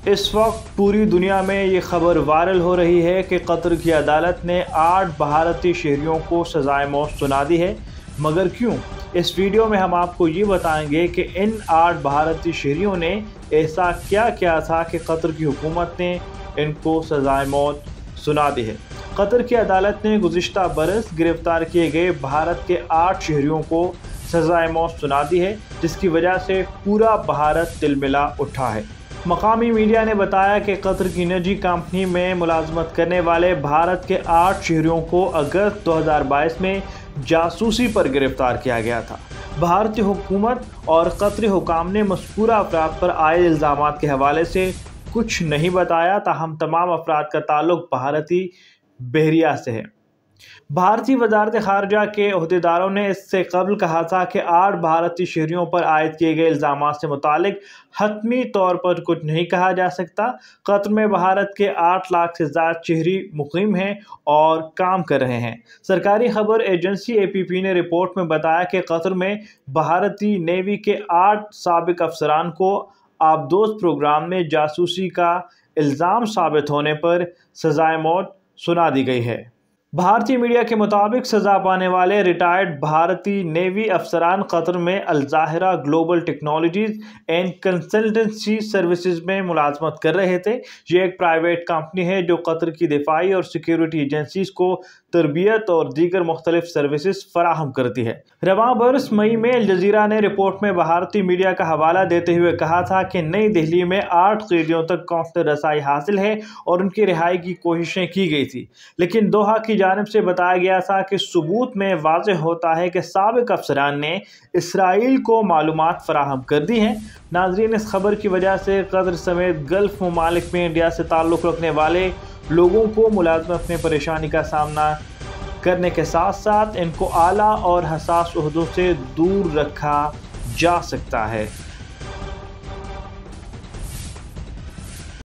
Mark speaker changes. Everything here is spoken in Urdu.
Speaker 1: اس وقت پوری دنیا میں یہ خبر وائرل ہو رہی ہے کہ قطر کی عدالت نے 8 بھارتی شہریوں کو سزائے موت سنا دی ہے، مگر کیوں؟ اس ویڈیو میں ہم آپ کو یہ بتائیں گے کہ ان 8 بھارتی شہریوں نے ایسا کیا کیا تھا کہ قطر کی حکومت نے ان کو سزائے موت سنا دی ہے۔ قطر کی عدالت نے گزشتہ برس گرفتار کیے گئے بھارت کے 8 شہریوں کو سزائے موت سنا دی ہے، جس کی وجہ سے پورا بھارت تلملا اٹھا ہے۔ مقامی میڈیا نے بتایا کہ قطر کی نجی کمپنی میں ملازمت کرنے والے بھارت کے 8 شہریوں کو اگست 2022 میں جاسوسی پر گرفتار کیا گیا تھا۔ بھارتی حکومت اور قطری حکام نے مذکورہ افراد پر عائد الزامات کے حوالے سے کچھ نہیں بتایا، تاہم تمام افراد کا تعلق بھارتی بحریہ سے ہے۔ بھارتی وزارت خارجہ کے عہدیداروں نے اس سے قبل کہا تھا کہ 8 بھارتی شہریوں پر عائد کیے گئے الزامات سے متعلق حتمی طور پر کچھ نہیں کہا جا سکتا۔ قطر میں بھارت کے 8 لاکھ سے زائد شہری مقیم ہیں اور کام کر رہے ہیں۔ سرکاری خبر ایجنسی APP نے رپورٹ میں بتایا کہ قطر میں بھارتی نیوی کے 8 سابق افسران کو آبدوز پروگرام میں جاسوسی کا الزام ثابت ہونے پر سزائے موت سنا دی گئی ہے۔ بھارتی میڈیا کے مطابق سزا پانے والے ریٹائرڈ بھارتی نیوی افسران قطر میں Al Dahra Global Technologies and Consultancy Services میں ملازمت کر رہے تھے۔ یہ ایک پرائیویٹ کمپنی ہے جو قطر کی دفاعی اور سیکیورٹی ایجنسیز کو تربیت اور دیگر مختلف سروسز فراہم کرتی ہے۔ رواں برس مئی میں الجزیرہ نے رپورٹ میں بھارتی میڈیا کا حوالہ دیتے ہوئے کہا تھا کہ نئی دہلی میں 8 قیدیوں تک قونصلر رسائی حاصل ہے اور ان کی رہائی کی کوششیں کی گئی تھی، لیکن دوحہ کی جانب سے بتایا گیا تھا کہ ثبوت میں واضح ہوتا ہے کہ سابق افسران نے اسرائیل کو معلومات فراہم کر دی ہیں۔ ناظرین، اس خبر کی وجہ سے قطر سمیت گلف ممالک میں انڈیا سے تعلق رکھنے والے لوگوں کو ملازمت میں پریشانی کا سامنا کرنے کے ساتھ ساتھ ان کو اعلیٰ اور حساس عہدوں سے دور رکھا جا سکتا ہے۔